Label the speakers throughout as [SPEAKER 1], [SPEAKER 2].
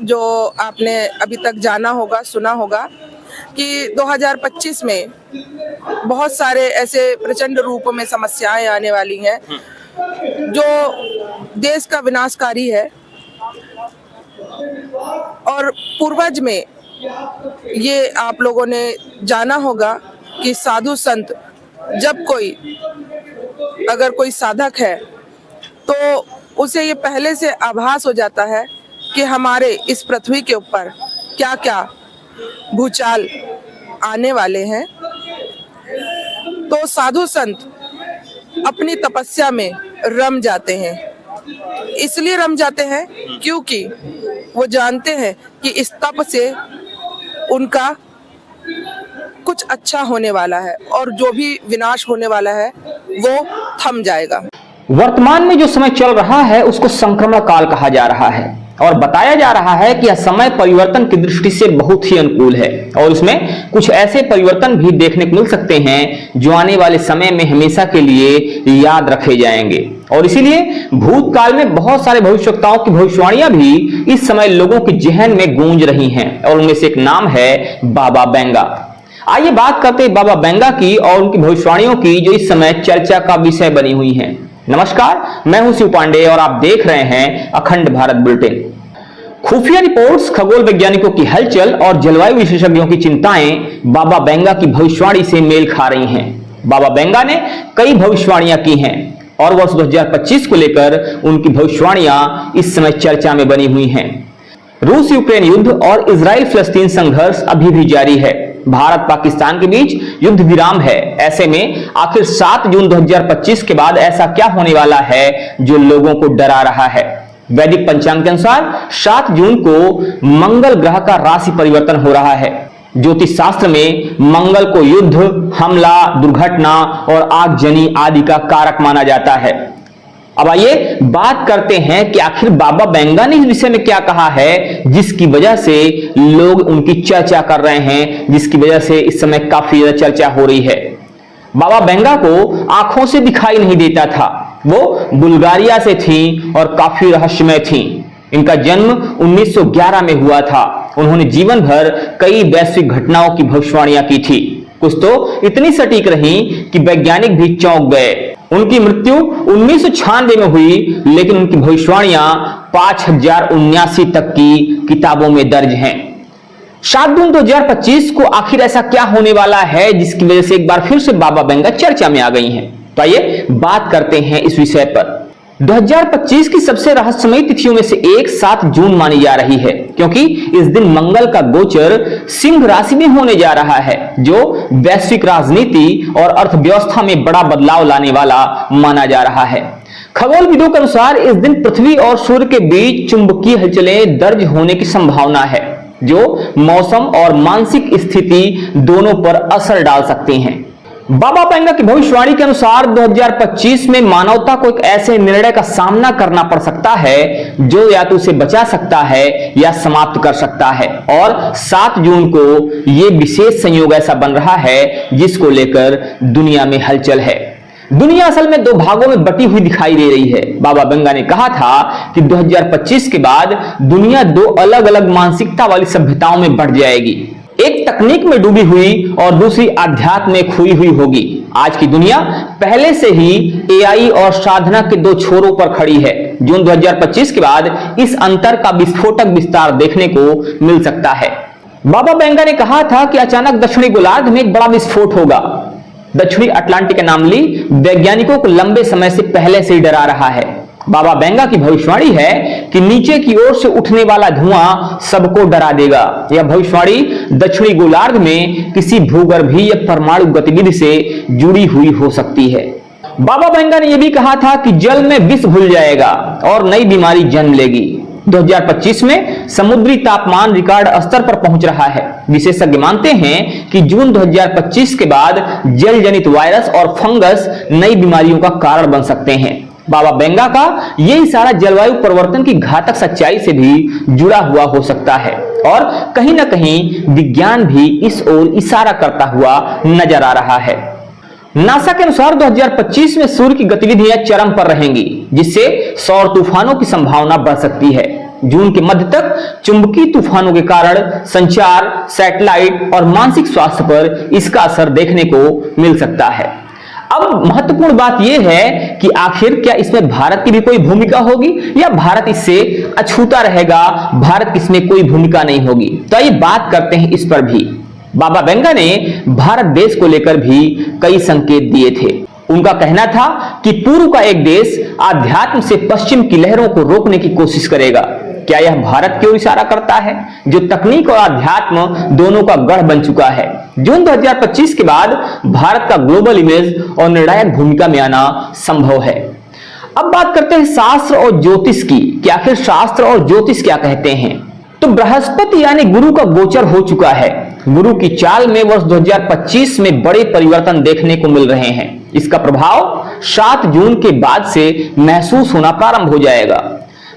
[SPEAKER 1] जो आपने अभी तक जाना होगा, सुना होगा कि 2025 में बहुत सारे ऐसे प्रचंड रूप में समस्याएं आने वाली हैं जो देश का विनाशकारी है। और पूर्वज में ये आप लोगों ने जाना होगा कि साधु संत, जब अगर कोई साधक है तो उसे ये पहले से आभास हो जाता है कि हमारे इस पृथ्वी के ऊपर क्या क्या भूचाल आने वाले हैं। तो साधु संत अपनी तपस्या में रम जाते हैं। इसलिए रम जाते हैं क्योंकि वो जानते हैं कि इस तप से उनका कुछ अच्छा होने वाला है और जो भी विनाश होने वाला है वो थम जाएगा।
[SPEAKER 2] वर्तमान में जो समय चल रहा है उसको संक्रमण काल कहा जा रहा है और बताया जा रहा है कि यह समय परिवर्तन की दृष्टि से बहुत ही अनुकूल है और इसमें कुछ ऐसे परिवर्तन भी देखने को मिल सकते हैं जो आने वाले समय में हमेशा के लिए याद रखे जाएंगे। और इसीलिए भूतकाल में बहुत सारे भविष्यवक्ताओं की भविष्यवाणियां भी इस समय लोगों के जहन में गूंज रही हैं और उनमें से एक नाम है बाबा बेंगा। आइए बात करते हैं बाबा बेंगा की और उनकी भविष्यवाणियों की जो इस समय चर्चा का विषय बनी हुई हैं। नमस्कार, मैं हूं शिव पांडे और आप देख रहे हैं अखंड भारत बुलेटिन। खुफिया रिपोर्ट्स, खगोल वैज्ञानिकों की हलचल और जलवायु विशेषज्ञों की चिंताएं बाबा बेंगा की भविष्यवाणी से मेल खा रही हैं। बाबा बेंगा ने कई भविष्यवाणियां की हैं और वर्ष 2025 को लेकर उनकी भविष्यवाणियां इस समय चर्चा में बनी हुई हैं। रूस यूक्रेन युद्ध और इजराइल फिलिस्तीन संघर्ष अभी भी जारी है। भारत पाकिस्तान के बीच युद्ध विराम है। ऐसे में आखिर 7 जून 2025 के बाद ऐसा क्या होने वाला है जो लोगों को डरा रहा है? वैदिक पंचांग के अनुसार 7 जून को मंगल ग्रह का राशि परिवर्तन हो रहा है। ज्योतिष शास्त्र में मंगल को युद्ध, हमला, दुर्घटना और आगजनी आदि का कारक माना जाता है। अब आइए बात करते हैं कि आखिर बाबा बेंगा ने इस विषय में क्या कहा है जिसकी वजह से लोग उनकी चर्चा कर रहे हैं, जिसकी वजह से इस समय काफी ज्यादा चर्चा हो रही है। बाबा बेंगा को आंखों से दिखाई नहीं देता था। वो बुल्गारिया से थी और काफी रहस्यमय थी। इनका जन्म 1911 में हुआ था। उन्होंने जीवन भर कई वैश्विक घटनाओं की भविष्यवाणियां की थी। कुछ तो इतनी सटीक रही कि वैज्ञानिक भी चौंक गए। उनकी मृत्यु 1996 में हुई, लेकिन उनकी भविष्यवाणियां 5079 तक की किताबों में दर्ज हैं। 7 जून 2025 को आखिर ऐसा क्या होने वाला है जिसकी वजह से एक बार फिर से बाबा बेंगा चर्चा में आ गई हैं? तो आइए बात करते हैं इस विषय पर। 2025 की सबसे रहस्यमयी तिथियों में से एक 7 जून मानी जा रही है क्योंकि इस दिन मंगल का गोचर सिंह राशि में होने जा रहा है जो वैश्विक राजनीति और अर्थव्यवस्था में बड़ा बदलाव लाने वाला माना जा रहा है। खगोलविदों के अनुसार इस दिन पृथ्वी और सूर्य के बीच चुंबकीय हलचलें दर्ज होने की संभावना है जो मौसम और मानसिक स्थिति दोनों पर असर डाल सकती हैं। बाबा बेंगा की भविष्यवाणी के अनुसार 2025 में मानवता को एक ऐसे निर्णय का सामना करना पड़ सकता है जो या तो उसे बचा सकता है या समाप्त कर सकता है। और 7 जून को यह विशेष संयोग ऐसा बन रहा है जिसको लेकर दुनिया में हलचल है। दुनिया असल में 2 भागों में बटी हुई दिखाई दे रही है। बाबा बेंगा ने कहा था कि 2025 के बाद दुनिया 2 अलग अलग मानसिकता वाली सभ्यताओं में बढ़ जाएगी। एक तकनीक में डूबी हुई और दूसरी आध्यात्म में खोई हुई होगी। आज की दुनिया पहले से ही एआई और साधना के 2 छोरों पर खड़ी है। जून 2025 के बाद इस अंतर का विस्फोटक विस्तार देखने को मिल सकता है। बाबा बेंगा ने कहा था कि अचानक दक्षिणी गोलार्ध में एक बड़ा विस्फोट होगा। दक्षिणी अटलांटिक एनॉमली वैज्ञानिकों को लंबे समय से पहले से ही डरा रहा है। बाबा बेंगा की भविष्यवाणी है कि नीचे की ओर से उठने वाला धुआं सबको डरा देगा। यह भविष्यवाणी दक्षिणी गोलार्ध में किसी भूगर्भीय या परमाणु गतिविधि से जुड़ी हुई हो सकती है। बाबा बेंगा ने यह भी कहा था कि जल में विष घुल जाएगा और नई बीमारी जन्म लेगी। 2025 में समुद्री तापमान रिकॉर्ड स्तर पर पहुंच रहा है। विशेषज्ञ मानते हैं कि जून 2025 के बाद जल जनित वायरस और फंगस नई बीमारियों का कारण बन सकते हैं। बाबा बेंगा का यह इशारा जलवायु परिवर्तन की घातक सच्चाई से भी जुड़ा हुआ हो सकता है और कहीं ना कहीं विज्ञान भी इस ओर इशारा करता हुआ नजर आ रहा है। नासा के अनुसार 2025 में सूर्य की गतिविधियां चरम पर रहेंगी जिससे सौर तूफानों की संभावना बढ़ सकती है। जून के मध्य तक चुंबकीय तूफानों के कारण संचार, सैटेलाइट और मानसिक स्वास्थ्य पर इसका असर देखने को मिल सकता है। अब महत्वपूर्ण बात यह है कि आखिर क्या इसमें भारत की भी कोई भूमिका होगी या भारत इससे अछूता रहेगा, भारत की इसमें कोई भूमिका नहीं होगी। तो आइए बात करते हैं इस पर भी। बाबा वेंगा ने भारत देश को लेकर भी कई संकेत दिए थे। उनका कहना था कि पूर्व का एक देश आध्यात्म से पश्चिम की लहरों को रोकने की कोशिश करेगा। क्या यह भारत की ओर इशारा करता है, जो तकनीक और आध्यात्म दोनों का गढ़ बन चुका है? जून 2025 के बाद भारत का ग्लोबल इमेज और निर्णायक भूमिका में आना संभव है। अब बात करते हैं शास्त्र और ज्योतिष की कि आखिर शास्त्र और ज्योतिष क्या कहते हैं। तो बृहस्पति यानी गुरु का गोचर हो चुका है। गुरु की चाल में वर्ष 2025 में बड़े परिवर्तन देखने को मिल रहे हैं। इसका प्रभाव 7 जून के बाद से महसूस होना प्रारंभ हो जाएगा।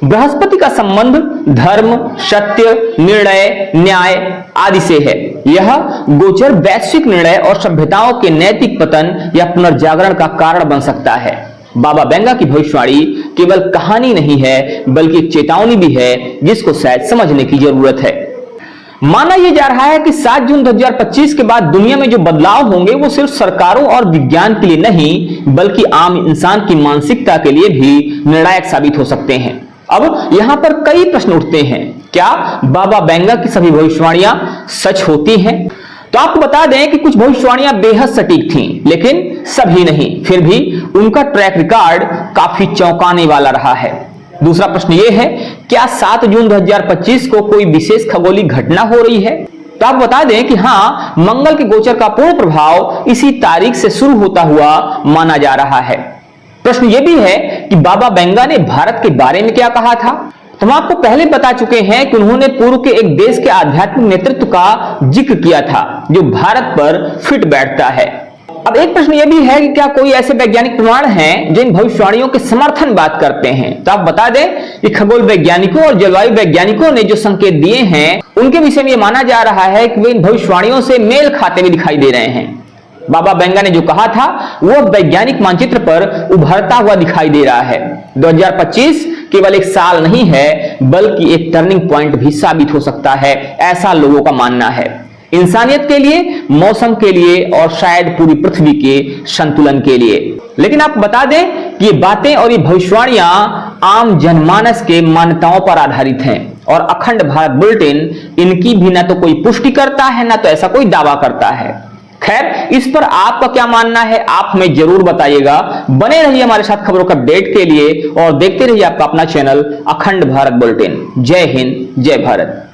[SPEAKER 2] बृहस्पति का संबंध धर्म, सत्य, निर्णय, न्याय आदि से है। यह गोचर वैश्विक निर्णय और सभ्यताओं के नैतिक पतन या पुनर्जागरण का कारण बन सकता है। बाबा वेंगा की भविष्यवाणी केवल कहानी नहीं है, बल्कि एक चेतावनी भी है जिसको शायद समझने की जरूरत है। माना यह जा रहा है कि 7 जून 2025 के बाद दुनिया में जो बदलाव होंगे वो सिर्फ सरकारों और विज्ञान के लिए नहीं, बल्कि आम इंसान की मानसिकता के लिए भी निर्णायक साबित हो सकते हैं। अब यहां पर कई प्रश्न उठते हैं, क्या बाबा वेंगा की सभी भविष्यवाणियां सच होती हैं? तो आपको बता दें कि कुछ भविष्यवाणियां बेहद सटीक थीं, लेकिन सभी नहीं। फिर भी उनका ट्रैक रिकॉर्ड काफी चौंकाने वाला रहा है। दूसरा प्रश्न यह है, क्या 7 जून 2025 को कोई विशेष खगोलीय घटना हो रही है? तो आप बता दें कि हाँ, मंगल के गोचर का पूर्ण प्रभाव इसी तारीख से शुरू होता हुआ माना जा रहा है। प्रश्न यह भी है कि बाबा वेंगा ने भारत के बारे में क्या कहा था। तो हम आपको पहले बता चुके हैं कि उन्होंने पूर्व के एक देश के आध्यात्मिक नेतृत्व का जिक्र किया था जो भारत पर फिट बैठता है। अब एक प्रश्न यह भी है कि क्या कोई ऐसे वैज्ञानिक प्रमाण हैं जो इन भविष्यवाणियों के समर्थन बात करते हैं। तो आप बता दें कि खगोल वैज्ञानिकों और जलवायु वैज्ञानिकों ने जो संकेत दिए हैं उनके विषय में यह माना जा रहा है कि वे इन भविष्यवाणियों से मेल खाते हुए दिखाई दे रहे हैं। बाबा वेंगा ने जो कहा था वो वैज्ञानिक मानचित्र पर उभरता हुआ दिखाई दे रहा है। 2025 केवल एक साल नहीं है, बल्कि एक टर्निंग पॉइंट भी साबित हो सकता है, ऐसा लोगों का मानना है। इंसानियत के लिए, मौसम के लिए और शायद पूरी पृथ्वी के संतुलन के लिए। लेकिन आप बता दें कि ये बातें और ये भविष्यवाणियां आम जनमानस के मान्यताओं पर आधारित हैं और अखंड भारत बुलेटिन इनकी भी ना तो कोई पुष्टि करता है, ना तो ऐसा कोई दावा करता है। खैर, इस पर आपका क्या मानना है आप हमें जरूर बताइएगा। बने रहिए हमारे साथ खबरों का अपडेट के लिए और देखते रहिए आपका अपना चैनल अखंड भारत बुलेटिन। जय हिंद, जय भारत।